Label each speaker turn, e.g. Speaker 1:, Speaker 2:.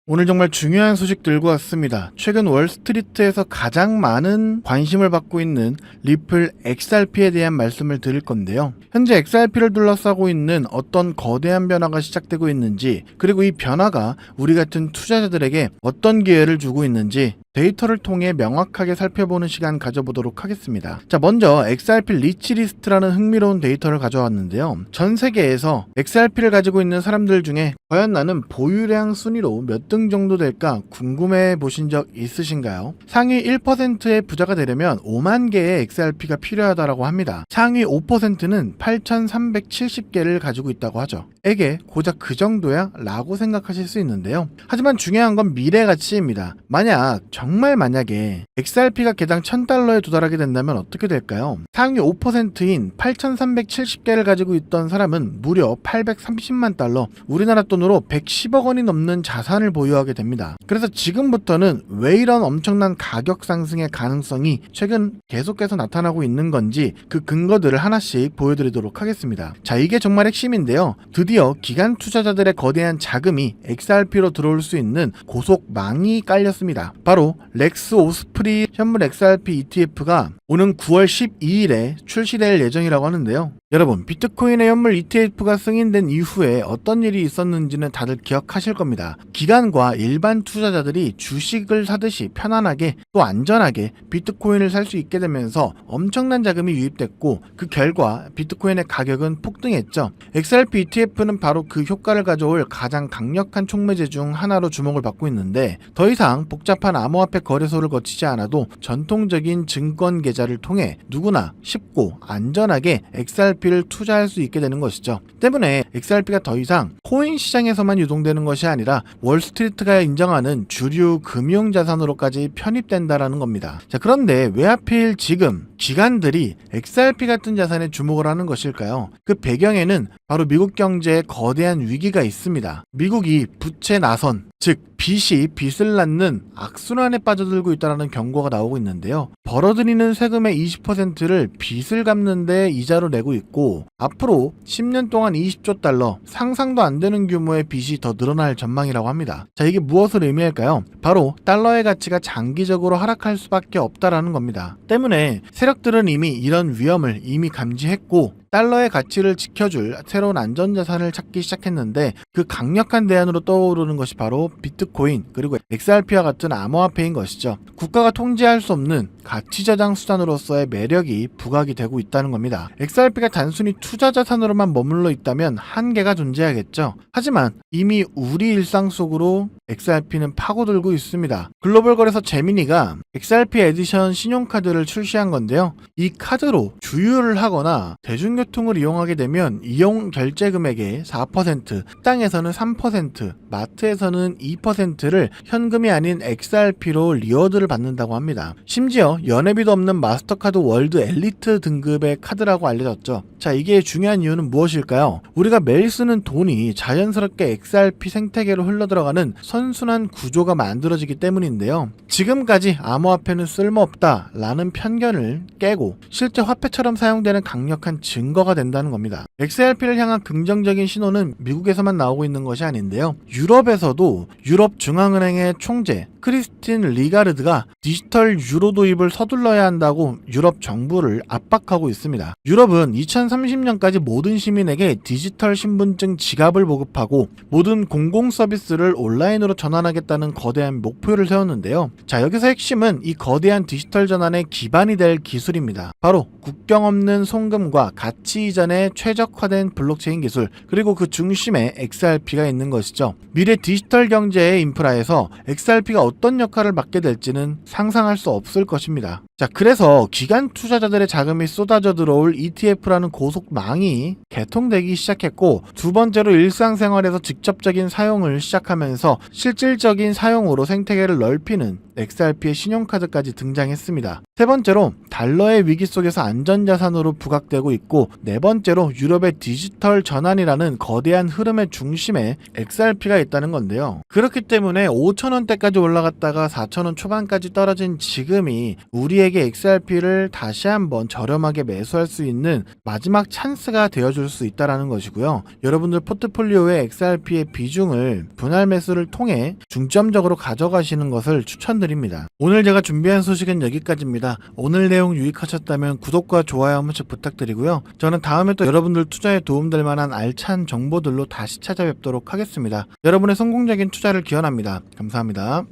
Speaker 1: 오늘 정말 중요한 소식 들고 왔습니다. 최근 월스트리트에서 가장 많은 관심을 받고 있는 리플 XRP에 대한 말씀을 드릴 건데요. 현재 XRP를 둘러싸고 있는 어떤 거대한 변화가 시작되고 있는지, 그리고 이 변화가 우리 같은 투자자들에게 어떤 기회를 주고 있는지 데이터를 통해 명확하게 살펴보는 시간 가져보도록 하겠습니다. 자, 먼저 XRP 리치리스트라는 흥미로운 데이터를 가져왔는데요. 전 세계에서 XRP를 가지고 있는 사람들 중에 과연 나는 보유량 순위로 몇 등 정도 될까 궁금해 보신 적 있으신가요? 상위 1%의 부자가 되려면 5만 개의 XRP가 필요하다고 합니다. 상위 5%는 8,370개를 가지고 있다고 하죠. 에게 고작 그 정도야? 라고 생각하실 수 있는데요. 하지만 중요한 건 미래 가치입니다. 정말 만약에 XRP가 개당 $1,000에 도달하게 된다면 어떻게 될까요? 상위 5%인 8,370개를 가지고 있던 사람은 무려 830만 달러, 우리나라 돈으로 110억 원이 넘는 자산을 보유하게 됩니다. 그래서 지금부터는 왜 이런 엄청난 가격 상승의 가능성이 최근 계속해서 나타나고 있는 건지 그 근거들을 하나씩 보여드리도록 하겠습니다. 자, 이게 정말 핵심인데요. 드디어 기관 투자자들의 거대한 자금이 XRP로 들어올 수 있는 고속망이 깔렸습니다. 바로 렉스 오스프리 현물 XRP ETF가 오는 9월 12일에 출시될 예정이라고 하는데요. 여러분, 비트코인의 현물 ETF가 승인된 이후에 어떤 일이 있었는지는 다들 기억하실 겁니다. 기관과 일반 투자자들이 주식을 사듯이 편안하게 또 안전하게 비트코인을 살 수 있게 되면서 엄청난 자금이 유입됐고, 그 결과 비트코인의 가격은 폭등했죠. XRP ETF는 바로 그 효과를 가져올 가장 강력한 촉매제 중 하나로 주목을 받고 있는데, 더 이상 복잡한 암호화폐 거래소를 거치지 않아도 전통적인 증권 계좌를 통해 누구나 쉽고 안전하게 XRP를 투자할 수 있게 되는 것이죠. 때문에 XRP가 더 이상 코인 시장에서만 유동되는 것이 아니라 월스트리트가 인정하는 주류 금융자산으로까지 편입된다라는 겁니다. 자, 그런데 왜 하필 지금 기관들이 XRP 같은 자산에 주목을 하는 것일까요? 그 배경에는 바로 미국 경제에 거대한 위기가 있습니다. 미국이 부채 나선, 즉 빚이 빚을 낳는 악순환에 빠져들고 있다는 경고가 나오고 있는데요. 벌어들이는 세금의 20%를 빚을 갚는 데 이자로 내고 있고, 앞으로 10년 동안 20조 달러, 상상도 안 되는 규모의 빚이 더 늘어날 전망이라고 합니다. 자, 이게 무엇을 의미할까요? 바로 달러의 가치가 장기적으로 하락할 수밖에 없다라는 겁니다. 때문에 세력들은 이미 이런 위험을 이미 감지했고 달러의 가치를 지켜줄 새로운 안전자산을 찾기 시작했는데, 그 강력한 대안으로 떠오르는 것이 바로 비트코인 그리고 XRP와 같은 암호화폐인 것이죠. 국가가 통제할 수 없는 가치저장 수단으로서의 매력이 부각이 되고 있다는 겁니다. XRP가 단순히 투자 자산으로만 머물러 있다면 한계가 존재하겠죠. 하지만 이미 우리 일상 속으로 XRP는 파고들고 있습니다. 글로벌 거래소 제미니가 XRP 에디션 신용카드를 출시한 건데요. 이 카드로 주유를 하거나 대중교통을 이용하게 되면 이용 결제 금액의 4%, 식당에서는 3%, 마트에서는 2%를 현금이 아닌 XRP로 리워드를 받는다고 합니다. 심지어 연회비도 없는 마스터카드 월드 엘리트 등급의 카드라고 알려졌죠. 자, 이게 중요한 이유는 무엇일까요? 우리가 매일 쓰는 돈이 자연스럽게 XRP 생태계로 흘러들어가는 선순환 구조가 만들어지기 때문인데요. 지금까지 암호화폐는 쓸모없다 라는 편견을 깨고 실제 화폐처럼 사용되는 강력한 증거가 된다는 겁니다. XRP를 향한 긍정적인 신호는 미국에서만 나오고 있는 것이 아닌데요. 유럽에서도 유럽 중앙은행의 총재 크리스틴 리가르드가 디지털 유로 도입을 서둘러야 한다고 유럽 정부를 압박하고 있습니다. 유럽은 2030년까지 모든 시민에게 디지털 신분증 지갑을 보급하고 모든 공공 서비스를 온라인으로 전환하겠다는 거대한 목표를 세웠는데요. 자, 여기서 핵심은 이 거대한 디지털 전환의 기반이 될 기술입니다. 바로 국경 없는 송금과 가치 이전에 최적화된 블록체인 기술, 그리고 그 중심에 XRP가 있는 것이죠. 미래 디지털 경제의 인프라에서 XRP가 어떤 역할을 맡게 될지는 상상할 수 없을 것입니다. 자, 그래서 기관 투자자들의 자금이 쏟아져 들어올 ETF라는 고속망이 개통되기 시작했고, 두 번째로 일상생활에서 직접적인 사용을 시작하면서 실질적인 사용으로 생태계를 넓히는 XRP의 신용카드까지 등장했습니다. 세 번째로 달러의 위기 속에서 안전자산으로 부각되고 있고, 네 번째로 유럽의 디지털 전환이라는 거대한 흐름의 중심에 XRP가 있다는 건데요. 그렇기 때문에 5,000원대까지 올라갔다가 4,000원 초반까지 떨어진 지금이 우리의 우리에게 XRP를 다시 한번 저렴하게 매수할 수 있는 마지막 찬스가 되어줄 수 있다는 것이고요. 여러분들 포트폴리오의 XRP의 비중을 분할 매수를 통해 중점적으로 가져가시는 것을 추천드립니다. 오늘 제가 준비한 소식은 여기까지입니다. 오늘 내용 유익하셨다면 구독과 좋아요 한 번씩 부탁드리고요. 저는 다음에 또 여러분들 투자에 도움될 만한 알찬 정보들로 다시 찾아뵙도록 하겠습니다. 여러분의 성공적인 투자를 기원합니다. 감사합니다.